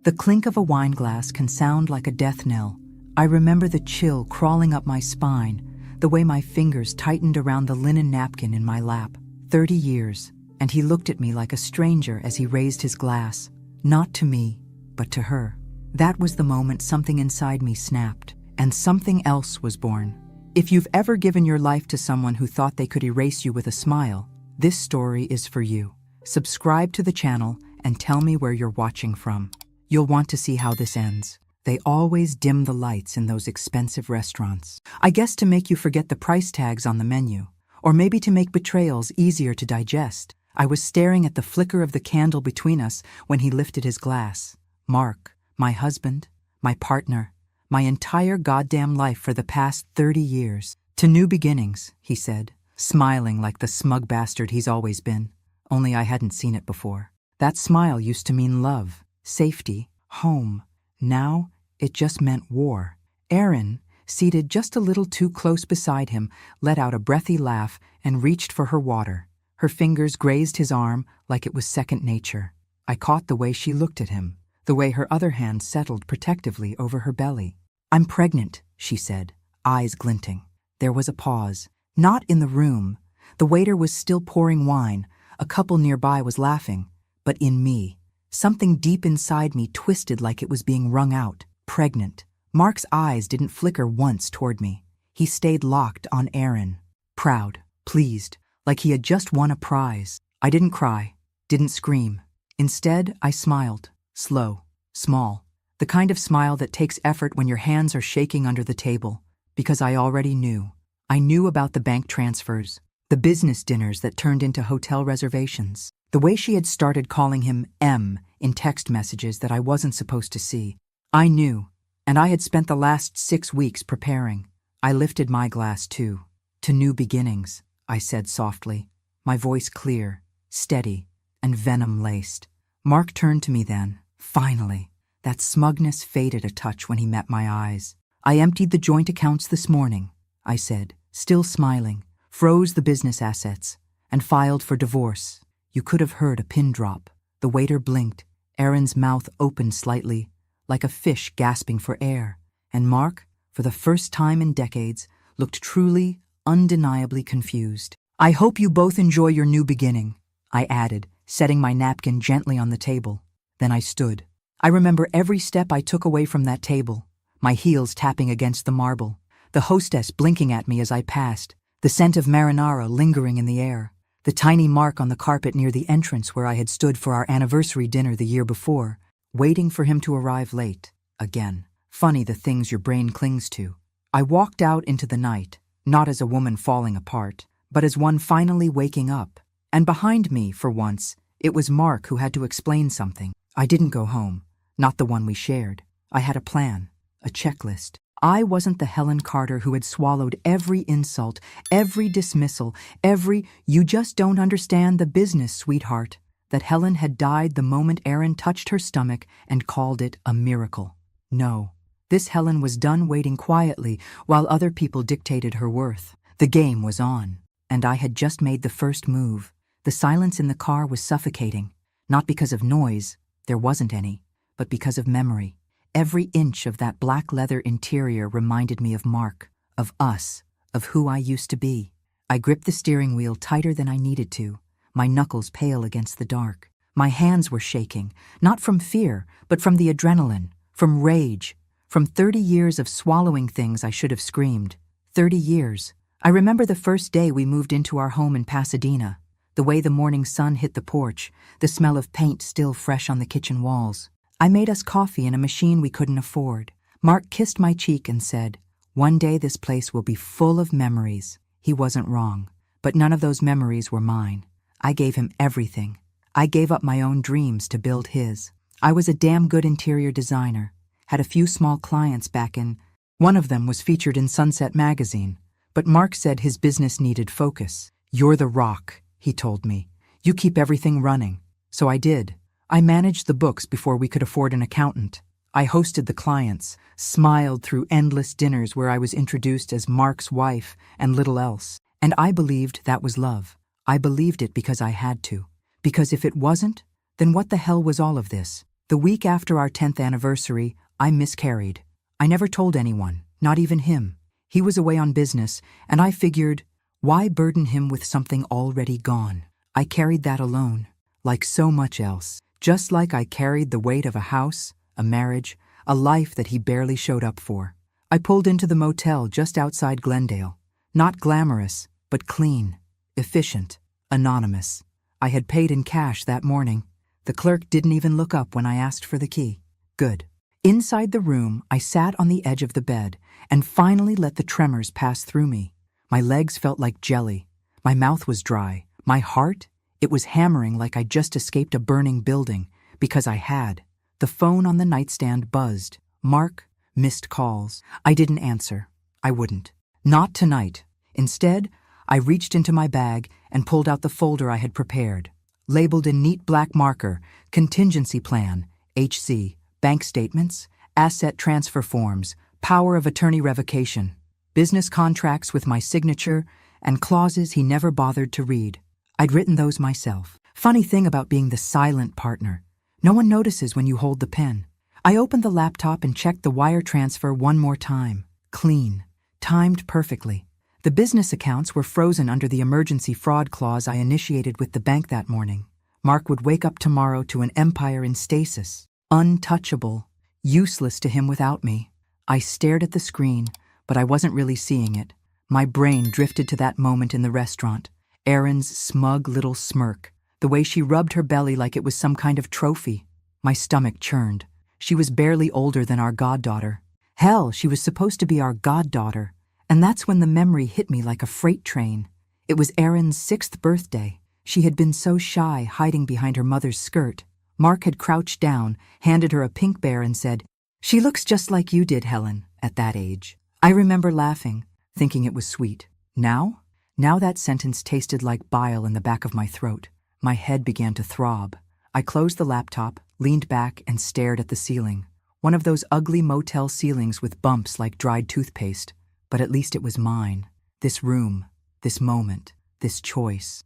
The clink of a wine glass can sound like a death knell. I remember the chill crawling up my spine, the way my fingers tightened around the linen napkin in my lap. 30 years, and he looked at me like a stranger as he raised his glass. Not to me, but to her. That was the moment something inside me snapped, and something else was born. If you've ever given your life to someone who thought they could erase you with a smile, this story is for you. Subscribe to the channel and tell me where you're watching from. You'll want to see how this ends. They always dim the lights in those expensive restaurants. I guess to make you forget the price tags on the menu, or maybe to make betrayals easier to digest. I was staring at the flicker of the candle between us when he lifted his glass. Mark, my husband, my partner, my entire goddamn life for the past 30 years. To new beginnings, he said, smiling like the smug bastard he's always been. Only I hadn't seen it before. That smile used to mean love, safety, home. Now, it just meant war. Erin, seated just a little too close beside him, let out a breathy laugh and reached for her water. Her fingers grazed his arm like it was second nature. I caught the way she looked at him, the way her other hand settled protectively over her belly. "I'm pregnant," she said, eyes glinting. There was a pause. Not in the room. The waiter was still pouring wine. A couple nearby was laughing. But in me, something deep inside me twisted like it was being wrung out. Pregnant. Mark's eyes didn't flicker once toward me. He stayed locked on Erin. Proud, pleased, like he had just won a prize. I didn't cry, didn't scream. Instead, I smiled. Slow, small. The kind of smile that takes effort when your hands are shaking under the table. Because I already knew. I knew about the bank transfers, the business dinners that turned into hotel reservations, the way she had started calling him M in text messages that I wasn't supposed to see. I knew, and I had spent the last 6 weeks preparing. I lifted my glass too. To new beginnings, I said softly, my voice clear, steady, and venom-laced. Mark turned to me then. Finally, that smugness faded a touch when he met my eyes. "I emptied the joint accounts this morning," I said, still smiling, froze the business assets, and filed for divorce. You could have heard a pin drop. The waiter blinked. Erin's mouth opened slightly, like a fish gasping for air, and Mark, for the first time in decades, looked truly, undeniably confused. "I hope you both enjoy your new beginning," I added, setting my napkin gently on the table. Then I stood. I remember every step I took away from that table, my heels tapping against the marble, the hostess blinking at me as I passed, the scent of marinara lingering in the air, the tiny mark on the carpet near the entrance where I had stood for our anniversary dinner the year before, waiting for him to arrive late, again. Funny the things your brain clings to. I walked out into the night, not as a woman falling apart, but as one finally waking up. And behind me, for once, it was Mark who had to explain something. I didn't go home, not the one we shared. I had a plan, a checklist. I wasn't the Helen Carter who had swallowed every insult, every dismissal, every "you just don't understand the business, sweetheart," that Helen had died the moment Erin touched her stomach and called it a miracle. No, this Helen was done waiting quietly while other people dictated her worth. The game was on, and I had just made the first move. The silence in the car was suffocating, not because of noise, there wasn't any, but because of memory. Every inch of that black leather interior reminded me of Mark, of us, of who I used to be. I gripped the steering wheel tighter than I needed to, my knuckles pale against the dark. My hands were shaking, not from fear, but from the adrenaline, from rage, from 30 years of swallowing things I should have screamed. 30 years. I remember the first day we moved into our home in Pasadena, the way the morning sun hit the porch, the smell of paint still fresh on the kitchen walls. I made us coffee in a machine we couldn't afford. Mark kissed my cheek and said, "One day this place will be full of memories." He wasn't wrong, but none of those memories were mine. I gave him everything. I gave up my own dreams to build his. I was a damn good interior designer, had a few small clients back in. One of them was featured in Sunset magazine, but Mark said his business needed focus. "You're the rock," he told me. "You keep everything running." So I did. I managed the books before we could afford an accountant. I hosted the clients, smiled through endless dinners where I was introduced as Mark's wife and little else. And I believed that was love. I believed it because I had to. Because if it wasn't, then what the hell was all of this? The week after our 10th anniversary, I miscarried. I never told anyone, not even him. He was away on business, and I figured, why burden him with something already gone? I carried that alone, like so much else. Just like I carried the weight of a house, a marriage, a life that he barely showed up for. I pulled into the motel just outside Glendale. Not glamorous, but clean, efficient, anonymous. I had paid in cash that morning. The clerk didn't even look up when I asked for the key. Good. Inside the room, I sat on the edge of the bed and finally let the tremors pass through me. My legs felt like jelly. My mouth was dry. My heart, it was hammering like I'd just escaped a burning building, because I had. The phone on the nightstand buzzed. Mark, missed calls. I didn't answer. I wouldn't. Not tonight. Instead, I reached into my bag and pulled out the folder I had prepared. Labeled in neat black marker, contingency plan, HC, bank statements, asset transfer forms, power of attorney revocation, business contracts with my signature, and clauses he never bothered to read. I'd written those myself. Funny thing about being the silent partner. No one notices when you hold the pen. I opened the laptop and checked the wire transfer one more time. Clean. Timed perfectly. The business accounts were frozen under the emergency fraud clause I initiated with the bank that morning. Mark would wake up tomorrow to an empire in stasis. Untouchable. Useless to him without me. I stared at the screen, but I wasn't really seeing it. My brain drifted to that moment in the restaurant. Erin's smug little smirk, the way she rubbed her belly like it was some kind of trophy. My stomach churned. She was barely older than our goddaughter. Hell, she was supposed to be our goddaughter. And that's when the memory hit me like a freight train. It was Erin's 6th birthday. She had been so shy, hiding behind her mother's skirt. Mark had crouched down, handed her a pink bear and said, "She looks just like you did, Helen, at that age." I remember laughing, thinking it was sweet. Now? Now that sentence tasted like bile in the back of my throat. My head began to throb. I closed the laptop, leaned back, and stared at the ceiling. One of those ugly motel ceilings with bumps like dried toothpaste. But at least it was mine. This room, this moment, this choice,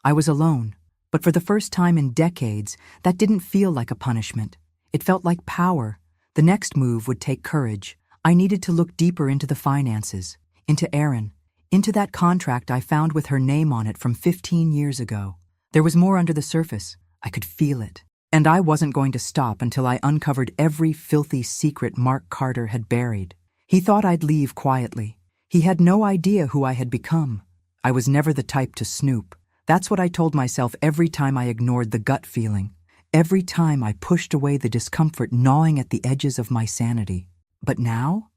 I was alone. But for the first time in decades, that didn't feel like a punishment. It felt like power. The next move would take courage. I needed to look deeper into the finances, into Erin, into that contract I found with her name on it from 15 years ago. There was more under the surface. I could feel it. And I wasn't going to stop until I uncovered every filthy secret Mark Carter had buried. He thought I'd leave quietly. He had no idea who I had become. I was never the type to snoop. That's what I told myself every time I ignored the gut feeling. Every time I pushed away the discomfort gnawing at the edges of my sanity. But now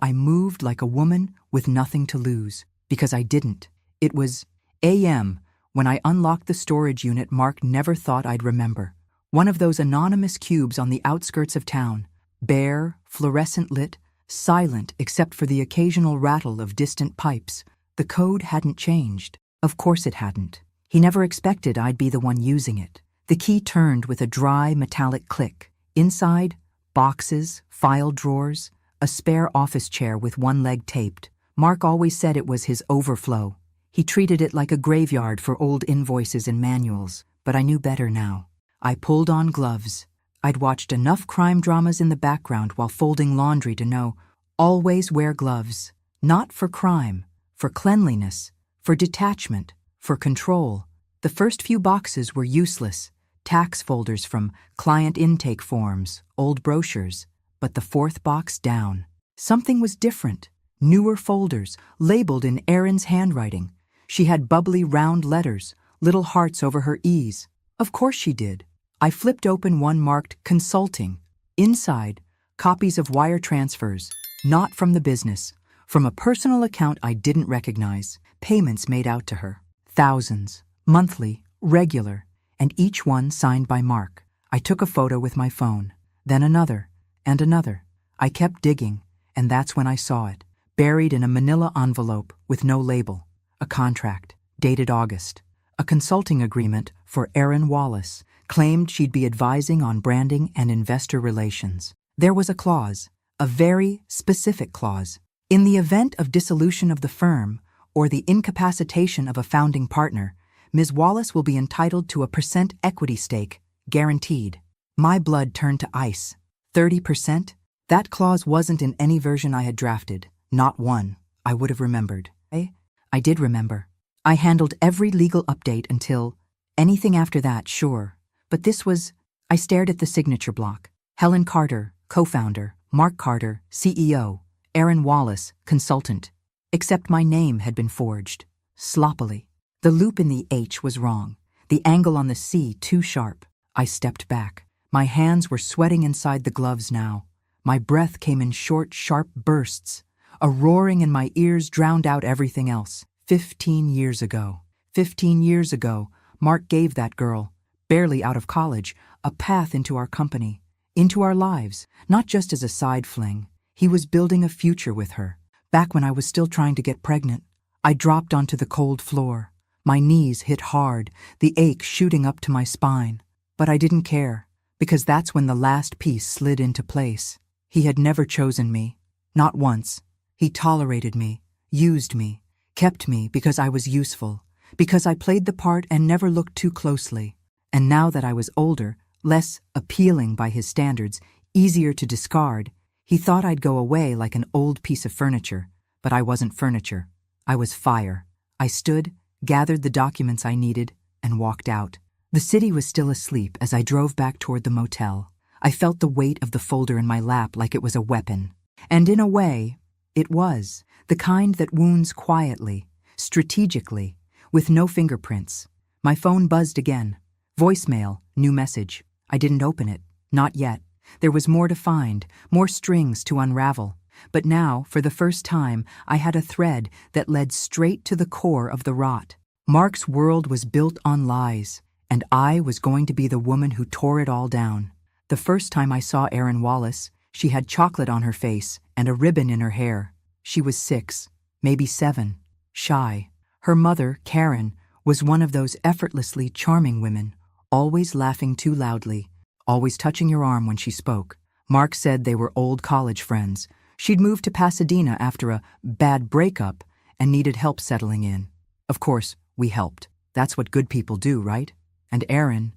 I moved like a woman with nothing to lose. Because I didn't. It was a.m. when I unlocked the storage unit Mark never thought I'd remember. One of those anonymous cubes on the outskirts of town. Bare, fluorescent lit, silent except for the occasional rattle of distant pipes. The code hadn't changed. Of course it hadn't. He never expected I'd be the one using it. The key turned with a dry, metallic click. Inside, boxes, file drawers, a spare office chair with one leg taped. Mark always said it was his overflow. He treated it like a graveyard for old invoices and manuals, but I knew better now. I pulled on gloves. I'd watched enough crime dramas in the background while folding laundry to know, always wear gloves. Not for crime, for cleanliness, for detachment, for control. The first few boxes were useless. Tax folders from client intake forms, old brochures. But the 4th box down. Something was different. Newer folders, labeled in Erin's handwriting. She had bubbly round letters, little hearts over her E's. Of course she did. I flipped open one marked Consulting. Inside, copies of wire transfers, not from the business, from a personal account I didn't recognize, payments made out to her. Thousands, monthly, regular, and each one signed by Mark. I took a photo with my phone, then another, and another. I kept digging, and that's when I saw it, buried in a manila envelope with no label. A contract, dated August. A consulting agreement for Erin Wallace, claimed she'd be advising on branding and investor relations. There was a clause, a very specific clause. In the event of dissolution of the firm or the incapacitation of a founding partner, Ms. Wallace will be entitled to a % equity stake, guaranteed. My blood turned to ice. 30%? That clause wasn't in any version I had drafted. Not one. I would have remembered. I did remember. I handled every legal update until anything after that, sure. But this was, I stared at the signature block. Helen Carter, co-founder, Mark Carter, CEO, Aaron Wallace, consultant. Except my name had been forged. Sloppily. The loop in the H was wrong. The angle on the C too sharp. I stepped back. My hands were sweating inside the gloves now. My breath came in short, sharp bursts. A roaring in my ears drowned out everything else. 15 years ago. 15 years ago, Mark gave that girl, barely out of college, a path into our company, into our lives, not just as a side fling. He was building a future with her. Back when I was still trying to get pregnant, I dropped onto the cold floor. My knees hit hard, the ache shooting up to my spine. But I didn't care, because that's when the last piece slid into place. He had never chosen me. Not once. He tolerated me, used me, kept me because I was useful, because I played the part and never looked too closely. And now that I was older, less appealing by his standards, easier to discard, he thought I'd go away like an old piece of furniture. But I wasn't furniture. I was fire. I stood, gathered the documents I needed, and walked out. The city was still asleep as I drove back toward the motel. I felt the weight of the folder in my lap like it was a weapon. And in a way, it was. The kind that wounds quietly, strategically, with no fingerprints. My phone buzzed again. Voicemail, new message. I didn't open it. Not yet. There was more to find, more strings to unravel. But now, for the first time, I had a thread that led straight to the core of the rot. Mark's world was built on lies, and I was going to be the woman who tore it all down. The first time I saw Aaron Wallace, she had chocolate on her face and a ribbon in her hair. She was 6, maybe 7, shy. Her mother, Karen, was one of those effortlessly charming women, always laughing too loudly, always touching your arm when she spoke. Mark said they were old college friends. She'd moved to Pasadena after a bad breakup and needed help settling in. Of course, we helped. That's what good people do, right? And Erin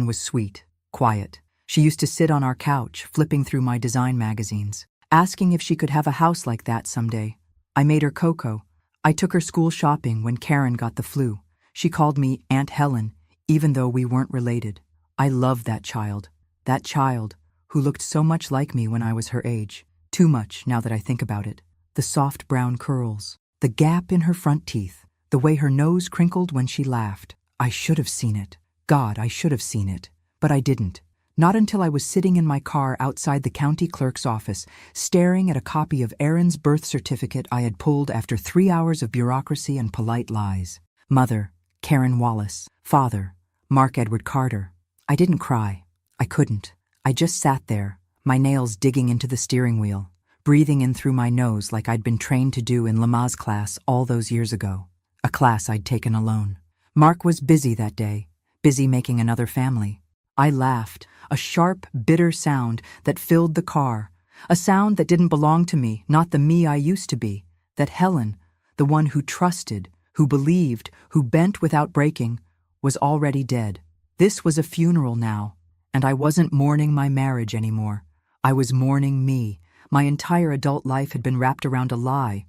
was sweet, quiet. She used to sit on our couch, flipping through my design magazines, asking if she could have a house like that someday. I made her cocoa. I took her school shopping when Karen got the flu. She called me Aunt Helen, even though we weren't related. I loved that child who looked so much like me when I was her age. Too much, now that I think about it. The soft brown curls, the gap in her front teeth, the way her nose crinkled when she laughed. I should have seen it. God, I should have seen it. But I didn't. Not until I was sitting in my car outside the county clerk's office, staring at a copy of Erin's birth certificate I had pulled after 3 hours of bureaucracy and polite lies. Mother, Karen Wallace. Father, Mark Edward Carter. I didn't cry. I couldn't. I just sat there, my nails digging into the steering wheel, breathing in through my nose like I'd been trained to do in Lamaze class all those years ago, a class I'd taken alone. Mark was busy that day, busy making another family. I laughed, a sharp, bitter sound that filled the car, a sound that didn't belong to me, not the me I used to be, that Helen, the one who trusted, who believed, who bent without breaking, was already dead. This was a funeral now, and I wasn't mourning my marriage anymore. I was mourning me. My entire adult life had been wrapped around a lie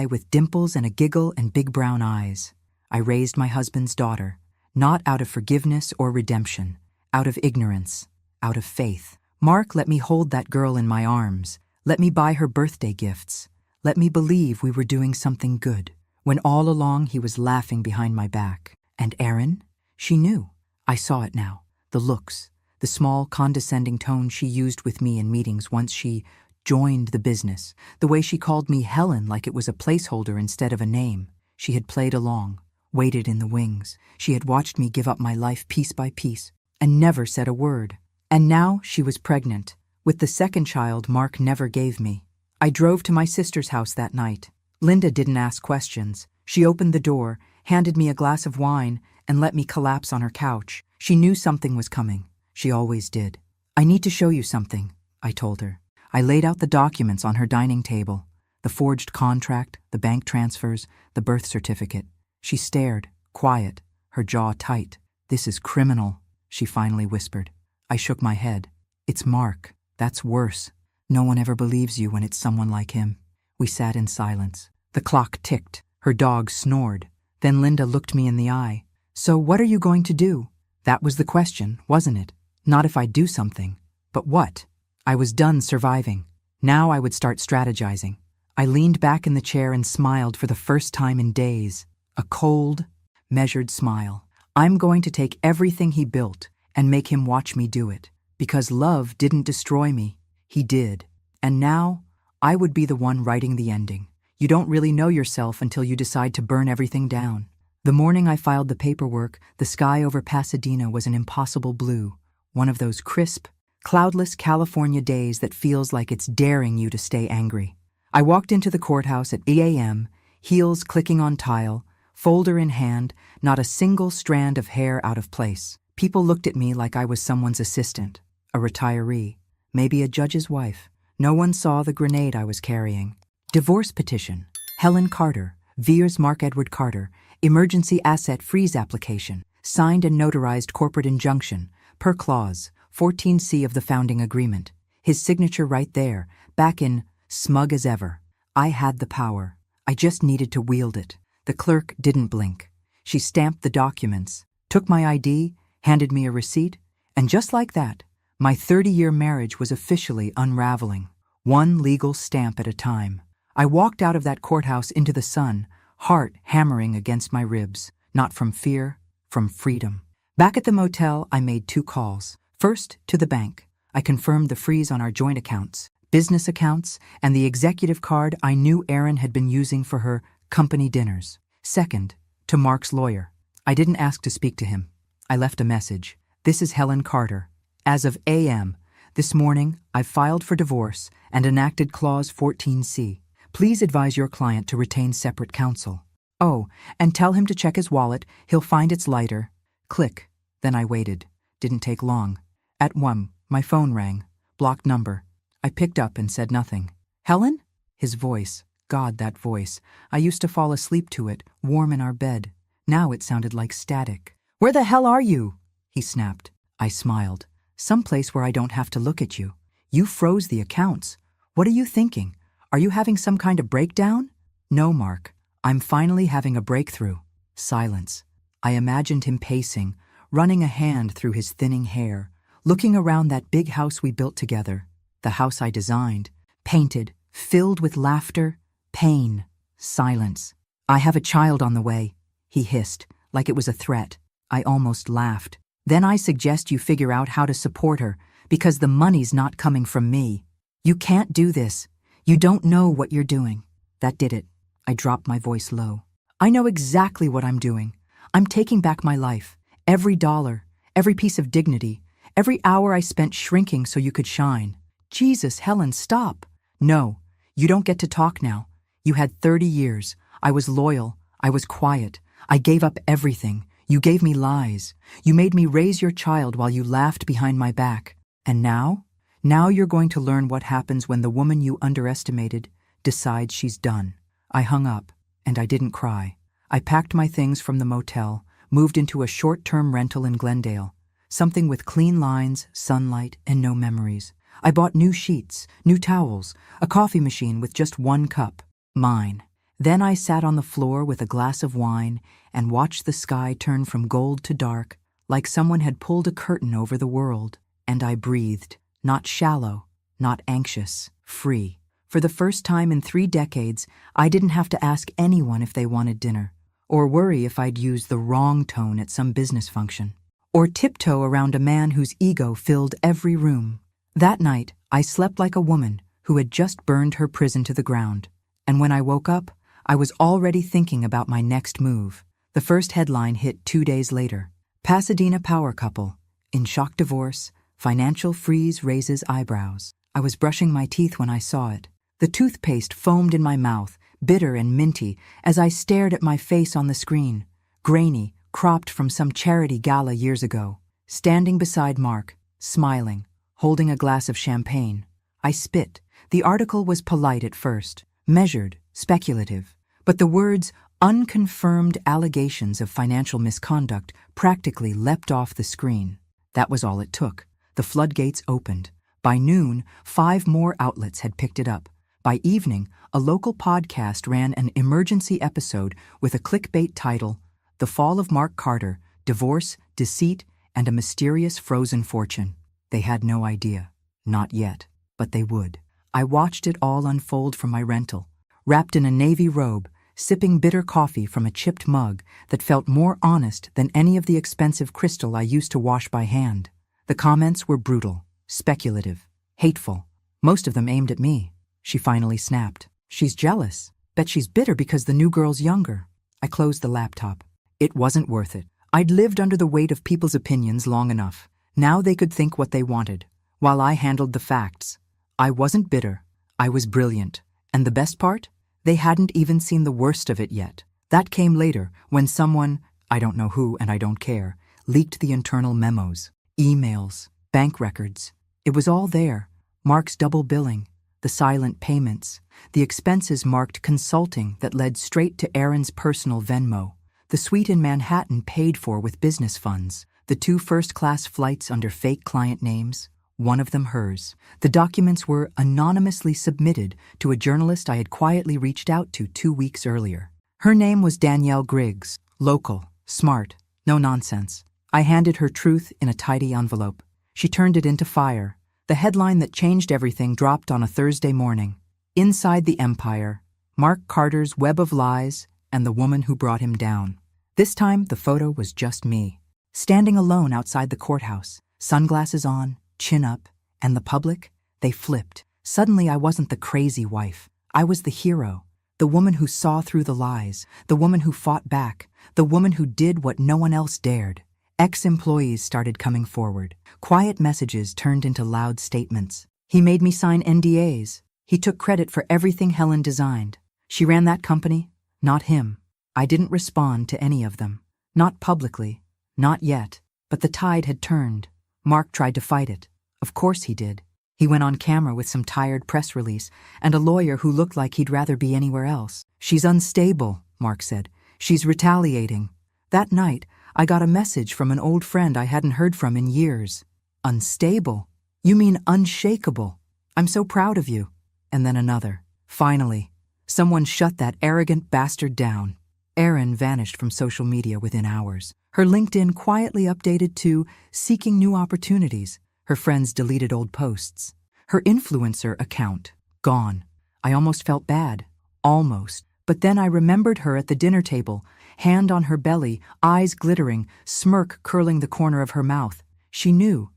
with dimples and a giggle and big brown eyes. I raised my husband's daughter, not out of forgiveness or redemption, out of ignorance, out of faith. Mark let me hold that girl in my arms, let me buy her birthday gifts, let me believe we were doing something good, when all along he was laughing behind my back. And Erin? She knew. I saw it now. The looks, the small condescending tone she used with me in meetings once she joined the business, the way she called me Helen like it was a placeholder instead of a name. She had played along, waited in the wings. She had watched me give up my life piece by piece, and never said a word. And now she was pregnant, with the second child Mark never gave me. I drove to my sister's house that night. Linda didn't ask questions. She opened the door, handed me a glass of wine, and let me collapse on her couch. She knew something was coming. She always did. I need to show you something, I told her. I laid out the documents on her dining table, the forged contract, the bank transfers, the birth certificate. She stared, quiet, her jaw tight. This is criminal, she finally whispered. I shook my head. It's Mark. That's worse. No one ever believes you when it's someone like him. We sat in silence. The clock ticked. Her dog snored. Then Linda looked me in the eye. So what are you going to do? That was the question, wasn't it? Not if I'd do something. But what? I was done surviving. Now I would start strategizing. I leaned back in the chair and smiled for the first time in days. A cold, measured smile. I'm going to take everything he built and make him watch me do it. Because love didn't destroy me. He did. And now, I would be the one writing the ending. You don't really know yourself until you decide to burn everything down. The morning I filed the paperwork, the sky over Pasadena was an impossible blue. One of those crisp, cloudless California days that feels like it's daring you to stay angry. I walked into the courthouse at 8 a.m., heels clicking on tile, folder in hand, not a single strand of hair out of place. People looked at me like I was someone's assistant, a retiree, maybe a judge's wife. No one saw the grenade I was carrying. Divorce petition. Helen Carter, Veers Mark Edward Carter, emergency asset freeze application, signed and notarized corporate injunction, per clause, 14C of the founding agreement. His signature right there, back in, smug as ever. I had the power. I just needed to wield it. The clerk didn't blink. She stamped the documents, took my ID, handed me a receipt, and just like that, my 30-year marriage was officially unraveling, one legal stamp at a time. I walked out of that courthouse into the sun, heart hammering against my ribs, not from fear, from freedom. Back at the motel, I made 2 calls. First, to the bank. I confirmed the freeze on our joint accounts, business accounts, and the executive card I knew Erin had been using for her company dinners. Second, to Mark's lawyer. I didn't ask to speak to him. I left a message. This is Helen Carter. As of a.m. this morning, I've filed for divorce and enacted Clause 14C. Please advise your client to retain separate counsel. Oh, and tell him to check his wallet. He'll find it's lighter. Click. Then I waited. Didn't take long. At 1, my phone rang. Blocked number. I picked up and said nothing. Helen? His voice. God, that voice. I used to fall asleep to it, warm in our bed. Now it sounded like static. Where the hell are you? He snapped. I smiled. Someplace where I don't have to look at you. You froze the accounts. What are you thinking? Are you having some kind of breakdown? No, Mark. I'm finally having a breakthrough. Silence. I imagined him pacing, running a hand through his thinning hair, looking around that big house we built together, the house I designed, painted, filled with laughter, pain, silence. I have a child on the way, he hissed, like it was a threat. I almost laughed. Then I suggest you figure out how to support her, because the money's not coming from me. You can't do this. You don't know what you're doing. That did it. I dropped my voice low. I know exactly what I'm doing. I'm taking back my life. Every dollar, every piece of dignity, every hour I spent shrinking so you could shine. Jesus, Helen, stop. No, you don't get to talk now. You had 30 years. I was loyal. I was quiet. I gave up everything. You gave me lies. You made me raise your child while you laughed behind my back. And now? Now you're going to learn what happens when the woman you underestimated decides she's done. I hung up, and I didn't cry. I packed my things from the motel, moved into a short-term rental in Glendale, something with clean lines, sunlight, and no memories. I bought new sheets, new towels, a coffee machine with just 1 cup, mine. Then I sat on the floor with a glass of wine and watched the sky turn from gold to dark, like someone had pulled a curtain over the world. And I breathed, not shallow, not anxious, free. For the first time in 3 decades, I didn't have to ask anyone if they wanted dinner, or worry if I'd used the wrong tone at some business function, or tiptoe around a man whose ego filled every room. That night, I slept like a woman who had just burned her prison to the ground. And when I woke up, I was already thinking about my next move. The first headline hit 2 days later. Pasadena power couple. In shock divorce, financial freeze raises eyebrows. I was brushing my teeth when I saw it. The toothpaste foamed in my mouth, bitter and minty, as I stared at my face on the screen, grainy, cropped from some charity gala years ago. Standing beside Mark, smiling, holding a glass of champagne. I spit. The article was polite at first, measured, speculative. But the words, unconfirmed allegations of financial misconduct, practically leapt off the screen. That was all it took. The floodgates opened. By noon, 5 more outlets had picked it up. By evening, a local podcast ran an emergency episode with a clickbait title, The Fall of Mark Carter, Divorce, Deceit, and a Mysterious Frozen Fortune. They had no idea. Not yet. But they would. I watched it all unfold from my rental, wrapped in a navy robe, sipping bitter coffee from a chipped mug that felt more honest than any of the expensive crystal I used to wash by hand. The comments were brutal, speculative, hateful. Most of them aimed at me. She finally snapped. She's jealous. Bet she's bitter because the new girl's younger. I closed the laptop. It wasn't worth it. I'd lived under the weight of people's opinions long enough. Now they could think what they wanted, while I handled the facts. I wasn't bitter. I was brilliant. And the best part? They hadn't even seen the worst of it yet. That came later, when someone, I don't know who and I don't care, leaked the internal memos, emails, bank records. It was all there. Mark's double billing, the silent payments, the expenses marked consulting that led straight to Aaron's personal Venmo, the suite in Manhattan paid for with business funds, the 2 first-class flights under fake client names, one of them hers. The documents were anonymously submitted to a journalist I had quietly reached out to 2 weeks earlier. Her name was Danielle Griggs, local, smart, no nonsense. I handed her truth in a tidy envelope. She turned it into fire. The headline that changed everything dropped on a Thursday morning. Inside the Empire, Mark Carter's web of lies and the woman who brought him down. This time, the photo was just me, standing alone outside the courthouse, sunglasses on, chin up, and the public, they flipped. Suddenly I wasn't the crazy wife. I was the hero, the woman who saw through the lies, the woman who fought back, the woman who did what no one else dared. Ex-employees started coming forward. Quiet messages turned into loud statements. He made me sign NDAs. He took credit for everything Helen designed. She ran that company, not him. I didn't respond to any of them. Not publicly. Not yet. But the tide had turned. Mark tried to fight it. Of course he did. He went on camera with some tired press release and a lawyer who looked like he'd rather be anywhere else. She's unstable, Mark said. She's retaliating. That night, I got a message from an old friend I hadn't heard from in years. Unstable? You mean unshakable? I'm so proud of you. And then another. Finally, someone shut that arrogant bastard down. Erin vanished from social media within hours. Her LinkedIn quietly updated to seeking new opportunities. Her friends deleted old posts. Her influencer account, gone. I almost felt bad. Almost. But then I remembered her at the dinner table, hand on her belly, eyes glittering, smirk curling the corner of her mouth. She knew.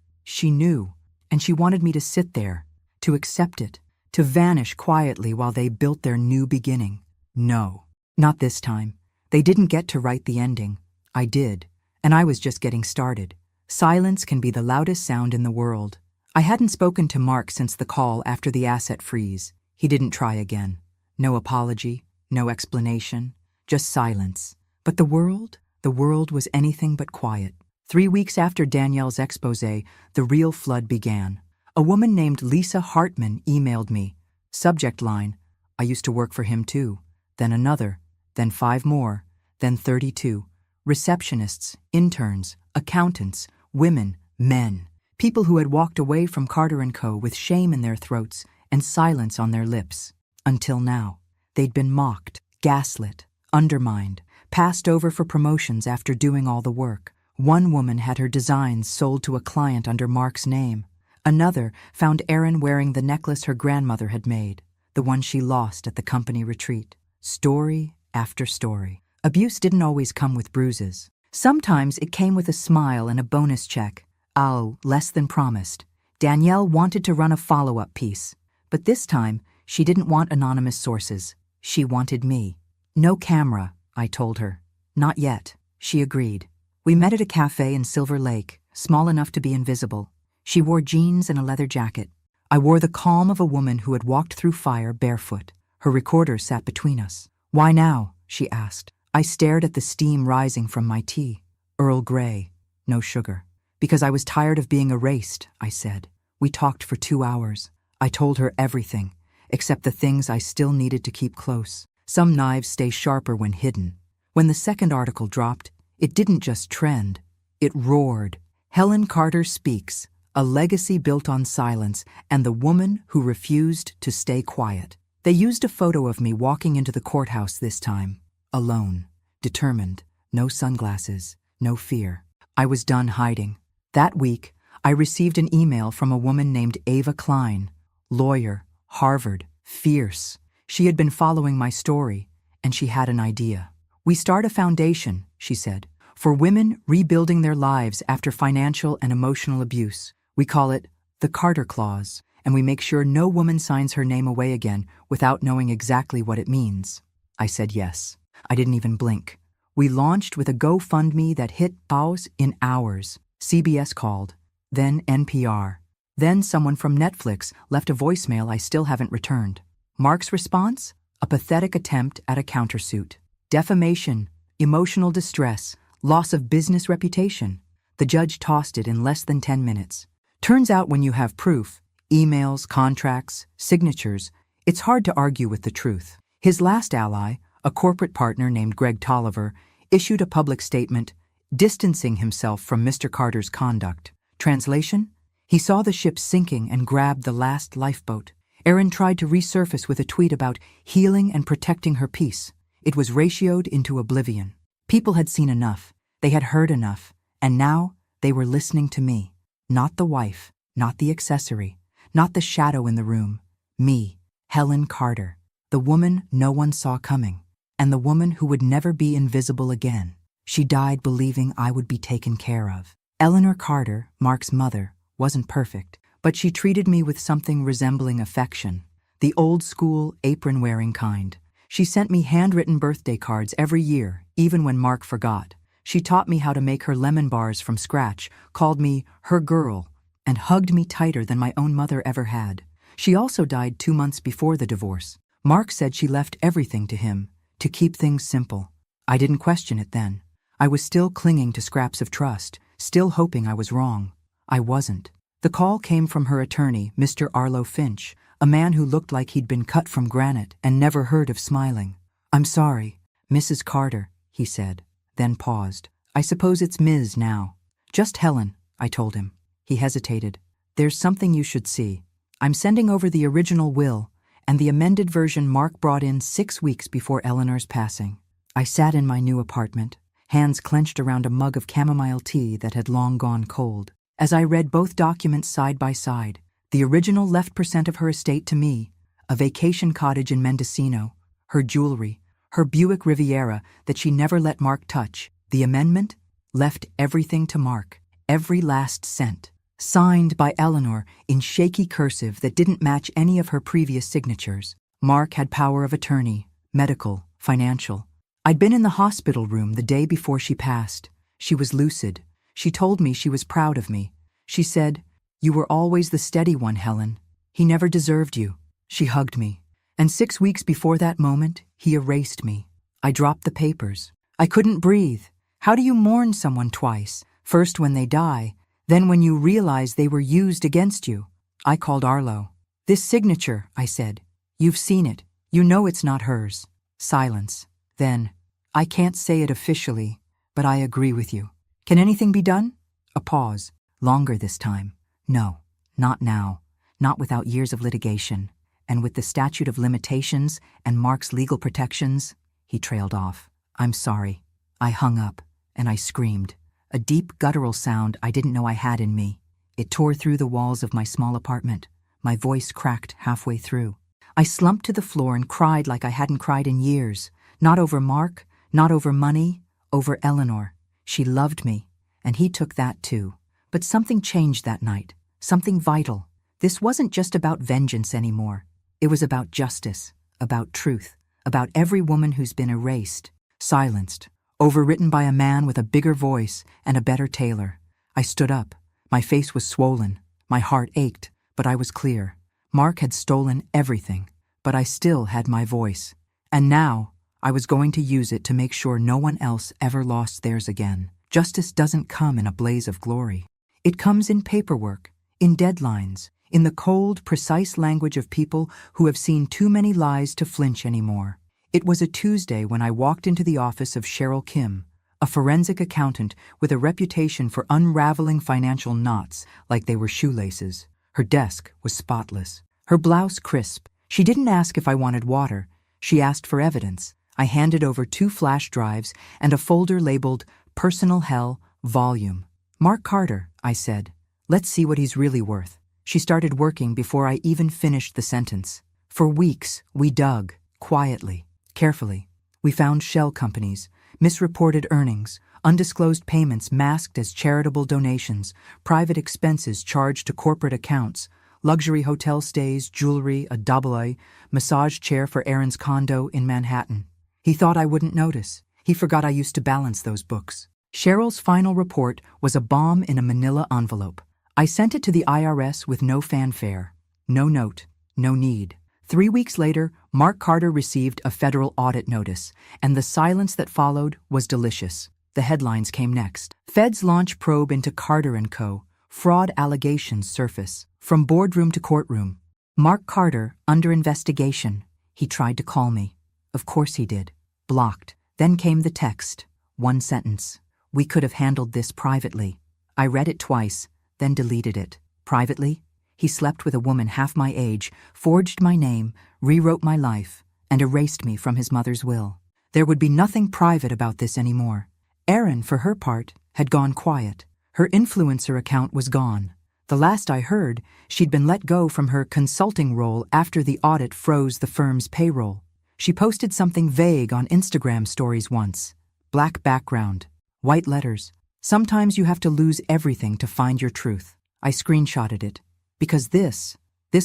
And she wanted me to sit there, to accept it, to vanish quietly while they built their new beginning. No, not this time. They didn't get to write the ending. I did, and I was just getting started. Silence can be the loudest sound in the world. I hadn't spoken to Mark since the call after the asset freeze. He didn't try again. No apology, no explanation, just silence. But the world was anything but quiet. 3 weeks after Danielle's exposé, the real flood began. A woman named Lisa Hartman emailed me. Subject line, I used to work for him too. Then another, then 5 more, then 32. Receptionists, interns, accountants, women, men. People who had walked away from Carter & Co. with shame in their throats and silence on their lips. Until now, they'd been mocked, gaslit, undermined, passed over for promotions after doing all the work. One woman had her designs sold to a client under Mark's name. Another found Erin wearing the necklace her grandmother had made, the one she lost at the company retreat. Story after story. Abuse didn't always come with bruises. Sometimes it came with a smile and a bonus check. Oh, less than promised. Danielle wanted to run a follow-up piece. But this time, she didn't want anonymous sources. She wanted me. No camera, I told her. Not yet. She agreed. We met at a cafe in Silver Lake, small enough to be invisible. She wore jeans and a leather jacket. I wore the calm of a woman who had walked through fire barefoot. Her recorder sat between us. Why now? She asked. I stared at the steam rising from my tea. Earl Grey, no sugar. Because I was tired of being erased, I said. We talked for 2 hours. I told her everything, except the things I still needed to keep close. Some knives stay sharper when hidden. When the second article dropped, it didn't just trend. It roared. Helen Carter speaks. a legacy built on silence, and the woman who refused to stay quiet. They used a photo of me walking into the courthouse this time, alone, determined, no sunglasses, no fear. I was done hiding. That week, I received an email from a woman named Ava Klein, lawyer, Harvard, fierce. She had been following my story, and she had an idea. "We start a foundation," she said, "for women rebuilding their lives after financial and emotional abuse. We call it the Carter Clause, and we make sure no woman signs her name away again without knowing exactly what it means." I said yes. I didn't even blink. We launched with a GoFundMe that hit pause in hours. CBS called, then NPR. Then someone from Netflix left a voicemail I still haven't returned. Mark's response? A pathetic attempt at a countersuit. Defamation, emotional distress, loss of business reputation. The judge tossed it in less than 10 minutes. Turns out when you have proof, emails, contracts, signatures, it's hard to argue with the truth. His last ally, a corporate partner named Greg Tolliver, issued a public statement distancing himself from Mr. Carter's conduct. Translation? He saw the ship sinking and grabbed the last lifeboat. Erin tried to resurface with a tweet about healing and protecting her peace. It was ratioed into oblivion. People had seen enough. They had heard enough. And now they were listening to me. Not the wife, not the accessory, not the shadow in the room. Me, Helen Carter, the woman no one saw coming, and the woman who would never be invisible again. She died believing I would be taken care of. Eleanor Carter, Mark's mother, wasn't perfect, but she treated me with something resembling affection, the old-school, apron-wearing kind. She sent me handwritten birthday cards every year, even when Mark forgot. She taught me how to make her lemon bars from scratch, called me her girl, and hugged me tighter than my own mother ever had. She also died 2 months before the divorce. Mark said she left everything to him, to keep things simple. I didn't question it then. I was still clinging to scraps of trust, still hoping I was wrong. I wasn't. The call came from her attorney, Mr. Arlo Finch, a man who looked like he'd been cut from granite and never heard of smiling. "I'm sorry, Mrs. Carter," he said, then paused. "I suppose it's Ms. now." "Just Helen," I told him. He hesitated. "There's something you should see. I'm sending over the original will and the amended version Mark brought in 6 weeks before Eleanor's passing." I sat in my new apartment, hands clenched around a mug of chamomile tea that had long gone cold. As I read both documents side by side, the original left % of her estate to me, a vacation cottage in Mendocino, her jewelry, her Buick Riviera that she never let Mark touch. The amendment left everything to Mark, every last cent. Signed by Eleanor in shaky cursive that didn't match any of her previous signatures. Mark had power of attorney, medical, financial. I'd been in the hospital room the day before she passed. She was lucid. She told me she was proud of me. She said, "You were always the steady one, Helen. He never deserved you." She hugged me. And 6 weeks before that moment, he erased me. I dropped the papers. I couldn't breathe. How do you mourn someone twice? First when they die, then when you realize they were used against you. I called Arlo. "This signature," I said. "You've seen it. You know it's not hers." Silence. Then, "I can't say it officially, but I agree with you. Can anything be done?" A pause. Longer this time. "No, not now. Not without years of litigation. And with the statute of limitations and Mark's legal protections." He trailed off. "I'm sorry." I hung up, and I screamed. A deep guttural sound I didn't know I had in me. It tore through the walls of my small apartment. My voice cracked halfway through. I slumped to the floor and cried like I hadn't cried in years. Not over Mark, not over money, over Eleanor. She loved me, and he took that too. But something changed that night, something vital. This wasn't just about vengeance anymore. It was about justice, about truth, about every woman who's been erased, silenced, overwritten by a man with a bigger voice and a better tailor. I stood up. My face was swollen. My heart ached, but I was clear. Mark had stolen everything, but I still had my voice. And now, I was going to use it to make sure no one else ever lost theirs again. Justice doesn't come in a blaze of glory. It comes in paperwork, in deadlines, in the cold, precise language of people who have seen too many lies to flinch anymore. It was a Tuesday when I walked into the office of Cheryl Kim, a forensic accountant with a reputation for unraveling financial knots like they were shoelaces. Her desk was spotless, her blouse crisp. She didn't ask if I wanted water. She asked for evidence. I handed over 2 flash drives and a folder labeled Personal Hell Volume. "Mark Carter," I said. "Let's see what he's really worth." She started working before I even finished the sentence. For weeks, we dug, quietly, carefully. We found shell companies, misreported earnings, undisclosed payments masked as charitable donations, private expenses charged to corporate accounts, luxury hotel stays, jewelry, a double-A, massage chair for Aaron's condo in Manhattan. He thought I wouldn't notice. He forgot I used to balance those books. Cheryl's final report was a bomb in a manila envelope. I sent it to the IRS with no fanfare. No note, no need. 3 weeks later, Mark Carter received a federal audit notice, and the silence that followed was delicious. The headlines came next. Feds launch probe into Carter & Co. Fraud allegations surface. From boardroom to courtroom. Mark Carter under investigation. He tried to call me. Of course he did. Blocked. Then came the text. 1 sentence. "We could have handled this privately." I read it twice, then deleted it. Privately? He slept with a woman half my age, forged my name, rewrote my life, and erased me from his mother's will. There would be nothing private about this anymore. Erin, for her part, had gone quiet. Her influencer account was gone. The last I heard, she'd been let go from her consulting role after the audit froze the firm's payroll. She posted something vague on Instagram stories once. Black background, white letters. "Sometimes you have to lose everything to find your truth." I screenshotted it. Because this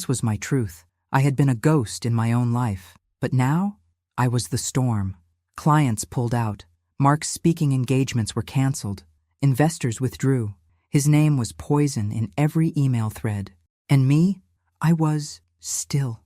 was my truth. I had been a ghost in my own life. But now, I was the storm. Clients pulled out. Mark's speaking engagements were canceled. Investors withdrew. His name was poison in every email thread. And me? I was still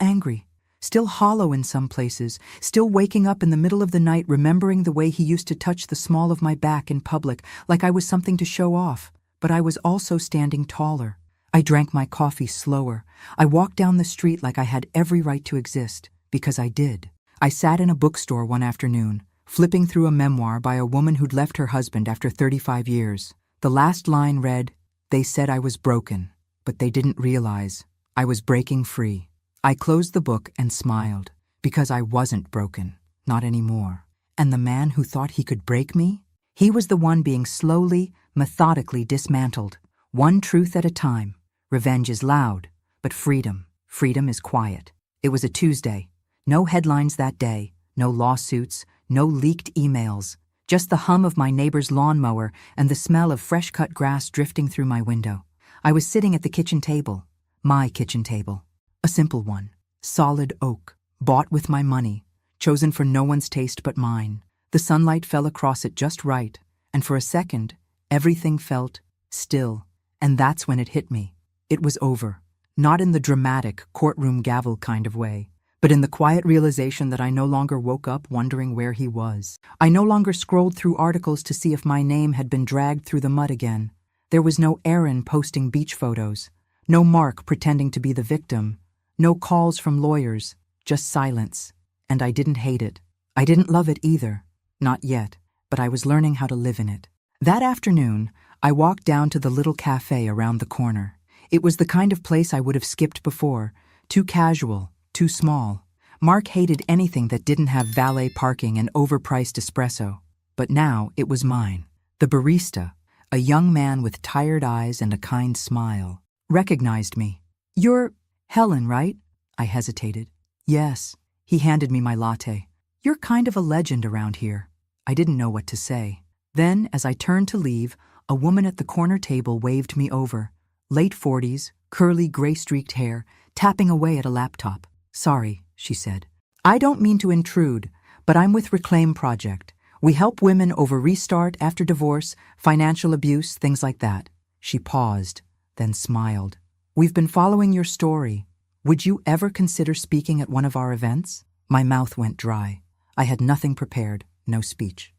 angry, still hollow in some places, still waking up in the middle of the night remembering the way he used to touch the small of my back in public like I was something to show off. But I was also standing taller. I drank my coffee slower. I walked down the street like I had every right to exist, because I did. I sat in a bookstore one afternoon, flipping through a memoir by a woman who'd left her husband after 35 years. The last line read, "They said I was broken, but they didn't realize I was breaking free." I closed the book and smiled, because I wasn't broken, not anymore. And the man who thought he could break me? He was the one being slowly, methodically dismantled, one truth at a time. Revenge is loud, but freedom is quiet. It was a Tuesday. No headlines that day, no lawsuits, no leaked emails, just the hum of my neighbor's lawnmower and the smell of fresh-cut grass drifting through my window. I was sitting at the kitchen table, my kitchen table, a simple one, solid oak, bought with my money, chosen for no one's taste but mine. The sunlight fell across it just right, and for a second, everything felt still, and that's when it hit me. It was over, not in the dramatic courtroom gavel kind of way, but in the quiet realization that I no longer woke up wondering where he was. I no longer scrolled through articles to see if my name had been dragged through the mud again. There was no Erin posting beach photos, no Mark pretending to be the victim, no calls from lawyers, just silence. And I didn't hate it. I didn't love it either, not yet, but I was learning how to live in it. That afternoon, I walked down to the little cafe around the corner. It was the kind of place I would have skipped before, too casual, too small. Mark hated anything that didn't have valet parking and overpriced espresso. But now it was mine. The barista, a young man with tired eyes and a kind smile, recognized me. "You're Helen, right?" I hesitated. "Yes." He handed me my latte. "You're kind of a legend around here." I didn't know what to say. Then, as I turned to leave, a woman at the corner table waved me over. Late 40s, curly gray-streaked hair, tapping away at a laptop. "Sorry," she said. "I don't mean to intrude, but I'm with Reclaim Project. We help women over restart after divorce, financial abuse, things like that." She paused, then smiled. "We've been following your story. Would you ever consider speaking at one of our events?" My mouth went dry. I had nothing prepared, no speech.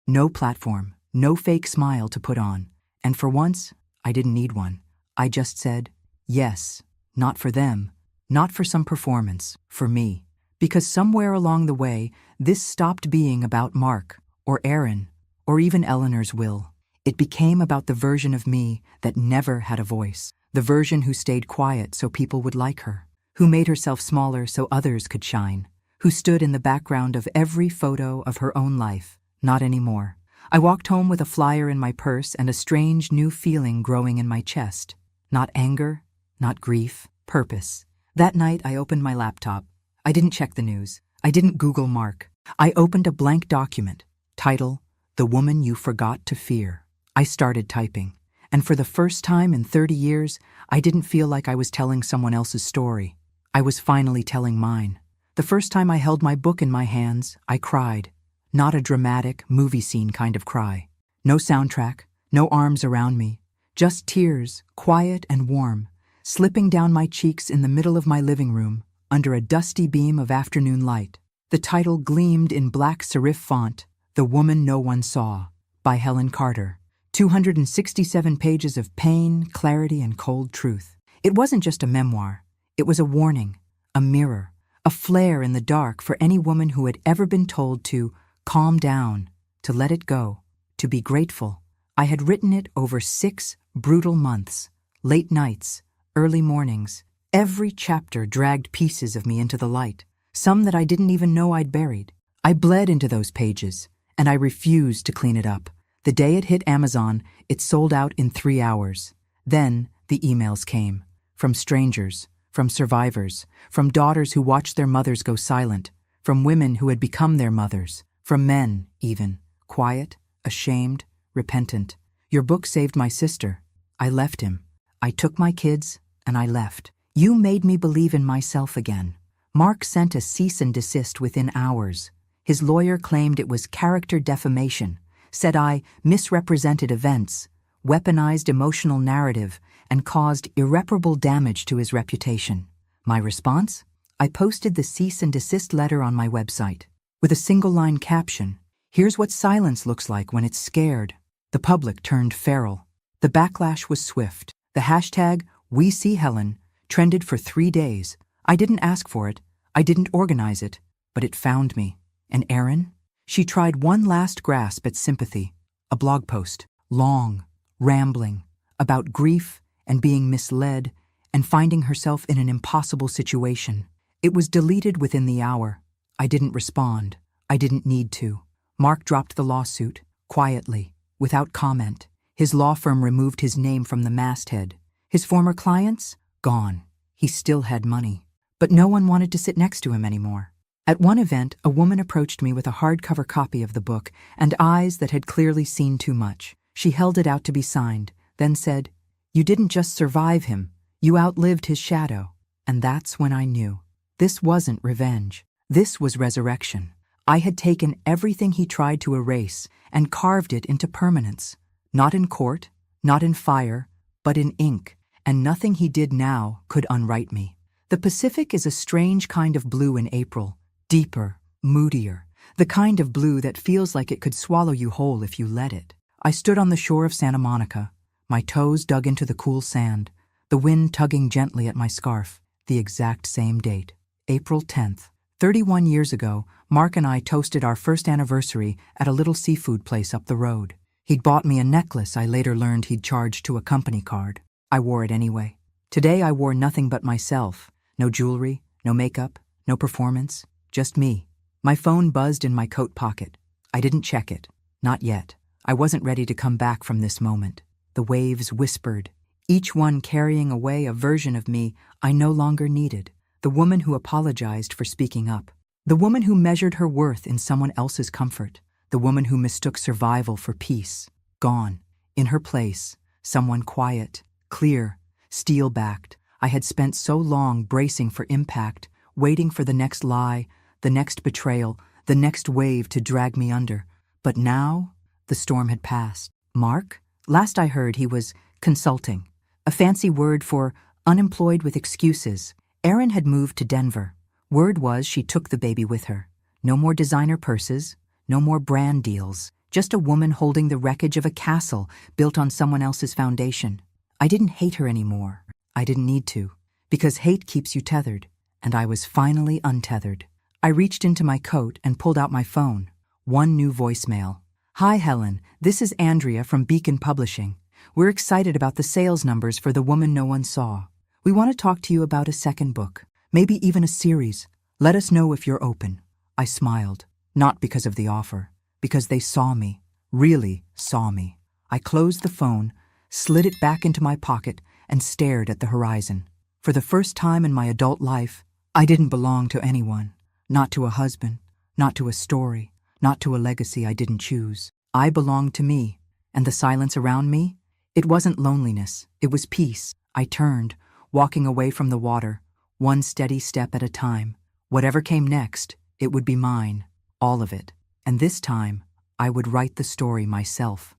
No platform, no fake smile to put on. And for once, I didn't need one. I just said, yes, not for them, not for some performance, for me. Because somewhere along the way, this stopped being about Mark or Aaron, or even Eleanor's will. It became about the version of me that never had a voice, the version who stayed quiet so people would like her, who made herself smaller so others could shine, who stood in the background of every photo of her own life. Not anymore. I walked home with a flyer in my purse and a strange new feeling growing in my chest. Not anger, not grief, purpose. That night I opened my laptop. I didn't check the news. I didn't Google Mark. I opened a blank document. Title, The Woman You Forgot to Fear. I started typing, and for the first time in 30 years, I didn't feel like I was telling someone else's story. I was finally telling mine. The first time I held my book in my hands, I cried. Not a dramatic, movie scene kind of cry. No soundtrack, no arms around me. Just tears, quiet and warm, slipping down my cheeks in the middle of my living room, under a dusty beam of afternoon light. The title gleamed in black serif font, The Woman No One Saw, by Helen Carter. 267 pages of pain, clarity, and cold truth. It wasn't just a memoir. It was a warning, a mirror, a flare in the dark for any woman who had ever been told to calm down, to let it go, to be grateful. I had written it over 6 brutal months, late nights, early mornings. Every chapter dragged pieces of me into the light, some that I didn't even know I'd buried. I bled into those pages, and I refused to clean it up. The day it hit Amazon, it sold out in 3 hours. Then the emails came, from strangers, from survivors, from daughters who watched their mothers go silent, from women who had become their mothers, from men, even, quiet, ashamed, repentant. Your book saved my sister. I left him. I took my kids, and I left. You made me believe in myself again. Mark sent a cease and desist within hours. His lawyer claimed it was character defamation, said I misrepresented events, weaponized emotional narrative, and caused irreparable damage to his reputation. My response? I posted the cease and desist letter on my website, with a single-line caption, "Here's what silence looks like when it's scared." The public turned feral. The backlash was swift. The hashtag #WeSeeHelen trended for 3 days. I didn't ask for it. I didn't organize it. But it found me. And Erin? She tried one last grasp at sympathy. A blog post. Long, rambling, about grief and being misled and finding herself in an impossible situation. It was deleted within the hour. I didn't respond. I didn't need to. Mark dropped the lawsuit, quietly, without comment. His law firm removed his name from the masthead. His former clients? Gone. He still had money. But no one wanted to sit next to him anymore. At one event, a woman approached me with a hardcover copy of the book and eyes that had clearly seen too much. She held it out to be signed, then said, "You didn't just survive him, you outlived his shadow." And that's when I knew. This wasn't revenge. This was resurrection. I had taken everything he tried to erase and carved it into permanence. Not in court, not in fire, but in ink. And nothing he did now could unwrite me. The Pacific is a strange kind of blue in April. Deeper, moodier. The kind of blue that feels like it could swallow you whole if you let it. I stood on the shore of Santa Monica, my toes dug into the cool sand, the wind tugging gently at my scarf. The exact same date, April 10th. 31 years ago, Mark and I toasted our first anniversary at a little seafood place up the road. He'd bought me a necklace I later learned he'd charged to a company card. I wore it anyway. Today I wore nothing but myself. No jewelry, no makeup, no performance, just me. My phone buzzed in my coat pocket. I didn't check it. Not yet. I wasn't ready to come back from this moment. The waves whispered, each one carrying away a version of me I no longer needed. The woman who apologized for speaking up. The woman who measured her worth in someone else's comfort. The woman who mistook survival for peace. Gone. In her place, someone quiet, clear, steel-backed. I had spent so long bracing for impact, waiting for the next lie, the next betrayal, the next wave to drag me under. But now, the storm had passed. Mark? Last I heard, he was consulting, a fancy word for unemployed with excuses. Erin had moved to Denver. Word was she took the baby with her. No more designer purses, no more brand deals, just a woman holding the wreckage of a castle built on someone else's foundation. I didn't hate her anymore. I didn't need to, because hate keeps you tethered, and I was finally untethered. I reached into my coat and pulled out my phone. one new voicemail. Hi, Helen. This is Andrea from Beacon Publishing. We're excited about the sales numbers for The Woman No One Saw. We want to talk to you about a second book, maybe even a series. Let us know if you're open. I smiled, not because of the offer, because they saw me, really saw me. I closed the phone, slid it back into my pocket, and stared at the horizon. For the first time in my adult life, I didn't belong to anyone. Not to a husband, not to a story, not to a legacy I didn't choose. I belonged to me, and the silence around me? It wasn't loneliness, it was peace. I turned, walking away from the water, one steady step at a time. Whatever came next, it would be mine, all of it. And this time, I would write the story myself.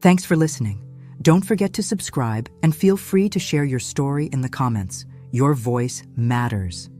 Thanks for listening. Don't forget to subscribe and feel free to share your story in the comments. Your voice matters.